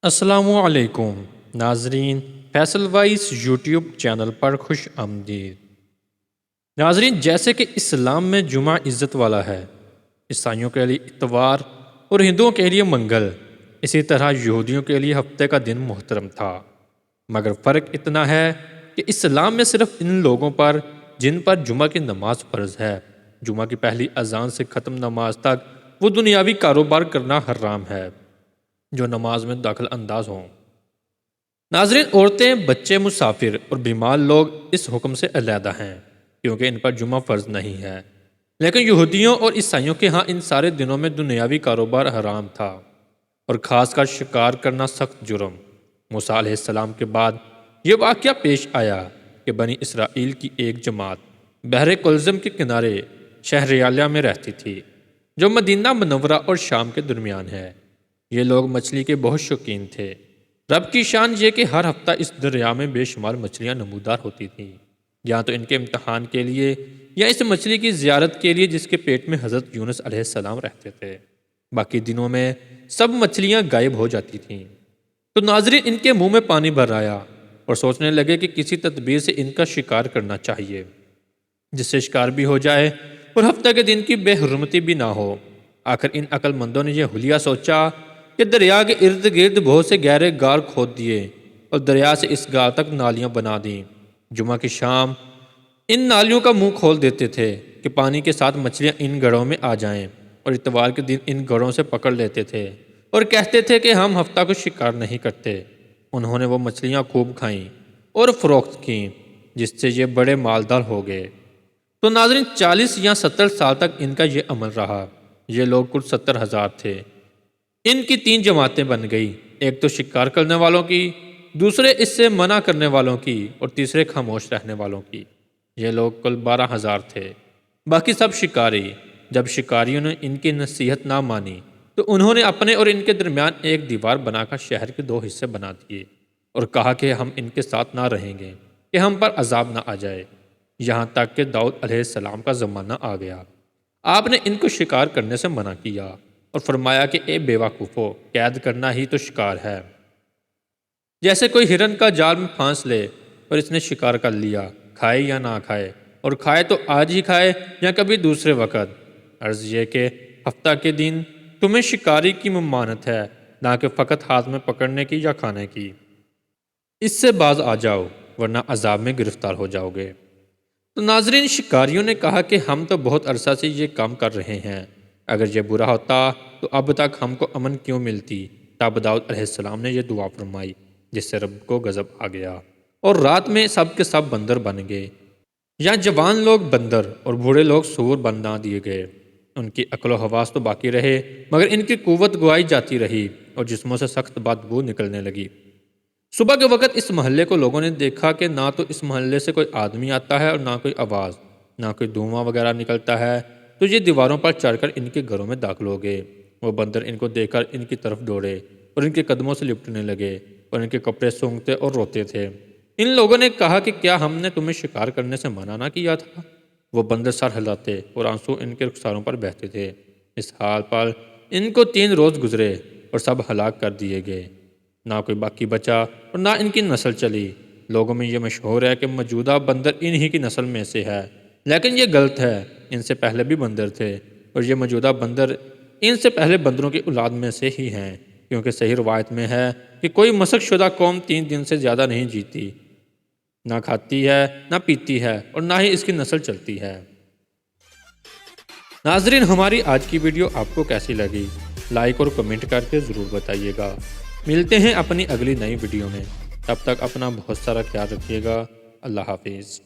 السلام علیکم ناظرین، فیصل وائس یوٹیوب چینل پر خوش آمدید۔ ناظرین، جیسے کہ اسلام میں جمعہ عزت والا ہے، عیسائیوں کے لیے اتوار اور ہندوؤں کے لیے منگل، اسی طرح یہودیوں کے لیے ہفتے کا دن محترم تھا، مگر فرق اتنا ہے کہ اسلام میں صرف ان لوگوں پر جن پر جمعہ کی نماز فرض ہے، جمعہ کی پہلی اذان سے ختم نماز تک وہ دنیاوی کاروبار کرنا حرام ہے جو نماز میں دخل انداز ہوں۔ ناظرین، عورتیں، بچے، مسافر اور بیمار لوگ اس حکم سے علیحدہ ہیں کیونکہ ان پر جمعہ فرض نہیں ہے، لیکن یہودیوں اور عیسائیوں کے ہاں ان سارے دنوں میں دنیاوی کاروبار حرام تھا اور خاص کر شکار کرنا سخت جرم۔ موسیٰ علیہ السلام کے بعد یہ واقعہ پیش آیا کہ بنی اسرائیل کی ایک جماعت بحر کلزم کے کنارے شہر یالیہ میں رہتی تھی جو مدینہ منورہ اور شام کے درمیان ہے۔ یہ لوگ مچھلی کے بہت شوقین تھے۔ رب کی شان یہ کہ ہر ہفتہ اس دریا میں بے شمار مچھلیاں نمودار ہوتی تھیں، یا تو ان کے امتحان کے لیے یا اس مچھلی کی زیارت کے لیے جس کے پیٹ میں حضرت یونس علیہ السلام رہتے تھے۔ باقی دنوں میں سب مچھلیاں غائب ہو جاتی تھیں۔ تو ناظرین ان کے منہ میں پانی بھر آیا اور سوچنے لگے کہ کسی تدبیر سے ان کا شکار کرنا چاہیے جس سے شکار بھی ہو جائے اور ہفتہ کے دن کی بے حرمتی بھی نہ ہو۔ آخر ان عقل مندوں نے یہ حلیہ سوچا کہ دریا کے ارد گرد بہت سے گہرے غار کھود دیے اور دریا سے اس غار تک نالیاں بنا دیں۔ جمعہ کی شام ان نالیوں کا منہ کھول دیتے تھے کہ پانی کے ساتھ مچھلیاں ان گڑھوں میں آ جائیں، اور اتوار کے دن ان گڑھوں سے پکڑ لیتے تھے اور کہتے تھے کہ ہم ہفتہ کو شکار نہیں کرتے۔ انہوں نے وہ مچھلیاں خوب کھائیں اور فروخت کیں جس سے یہ بڑے مالدار ہو گئے۔ تو ناظرین 40 یا 70 سال تک ان کا یہ عمل رہا۔ یہ لوگ کل 70,000 تھے۔ ان کی 3 جماعتیں بن گئی، ایک تو شکار کرنے والوں کی، دوسرے اس سے منع کرنے والوں کی، اور تیسرے خاموش رہنے والوں کی۔ یہ لوگ کل 12,000 تھے، باقی سب شکاری۔ جب شکاریوں نے ان کی نصیحت نہ مانی تو انہوں نے اپنے اور ان کے درمیان ایک دیوار بنا کر شہر کے 2 حصے بنا دیے اور کہا کہ ہم ان کے ساتھ نہ رہیں گے کہ ہم پر عذاب نہ آ جائے۔ یہاں تک کہ داؤد علیہ السلام کا زمانہ آ گیا۔ آپ نے ان کو شکار کرنے سے منع کیا اور فرمایا کہ اے بے وقوفو، قید کرنا ہی تو شکار ہے۔ جیسے کوئی ہرن کا جال میں پھانس لے اور اس نے شکار کر لیا، کھائے یا نہ کھائے، اور کھائے تو آج ہی کھائے یا کبھی دوسرے وقت۔ عرض یہ کہ ہفتہ کے دن تمہیں شکاری کی ممانعت ہے، نہ کہ فقط ہاتھ میں پکڑنے کی یا کھانے کی۔ اس سے باز آ جاؤ ورنہ عذاب میں گرفتار ہو جاؤ گے۔ تو ناظرین شکاریوں نے کہا کہ ہم تو بہت عرصہ سے یہ کام کر رہے ہیں، اگر یہ برا ہوتا تو اب تک ہم کو امن کیوں ملتی؟ تب داؤد علیہ السلام نے یہ دعا فرمائی جس سے رب کو غضب آ گیا، اور رات میں سب کے سب بندر بن گئے، یا جوان لوگ بندر اور بوڑھے لوگ سور بنا دیے گئے۔ ان کی عقل و حواس تو باقی رہے مگر ان کی قوت گوائی جاتی رہی اور جسموں سے سخت بدبو نکلنے لگی۔ صبح کے وقت اس محلے کو لوگوں نے دیکھا کہ نہ تو اس محلے سے کوئی آدمی آتا ہے اور نہ کوئی آواز، نہ کوئی دھواں وغیرہ نکلتا ہے، تو یہ دیواروں پر چڑھ کر ان کے گھروں میں داخل ہو گئے۔ وہ بندر ان کو دیکھ کر ان کی طرف دوڑے اور ان کے قدموں سے لپٹنے لگے اور ان کے کپڑے سونگھتے اور روتے تھے۔ ان لوگوں نے کہا کہ کیا ہم نے تمہیں شکار کرنے سے منع نہ کیا تھا؟ وہ بندر سر ہلاتے اور آنسو ان کے رخساروں پر بہتے تھے۔ اس حال پر ان کو 3 روز گزرے اور سب ہلاک کر دیے گئے، نہ کوئی باقی بچا اور نہ ان کی نسل چلی۔ لوگوں میں یہ مشہور ہے کہ موجودہ بندر انہی کی نسل میں سے ہے، لیکن یہ غلط ہے۔ ان سے پہلے بھی بندر تھے اور یہ موجودہ بندر ان سے پہلے بندروں کی اولاد میں سے ہی ہیں، کیونکہ صحیح روایت میں ہے کہ کوئی مسخ شدہ قوم 3 دن سے زیادہ نہیں جیتی، نہ کھاتی ہے نہ پیتی ہے اور نہ ہی اس کی نسل چلتی ہے۔ ناظرین ہماری آج کی ویڈیو آپ کو کیسی لگی؟ لائک اور کمنٹ کر کے ضرور بتائیے گا۔ ملتے ہیں اپنی اگلی نئی ویڈیو میں، تب تک اپنا بہت سارا خیال رکھیے گا۔ اللہ حافظ۔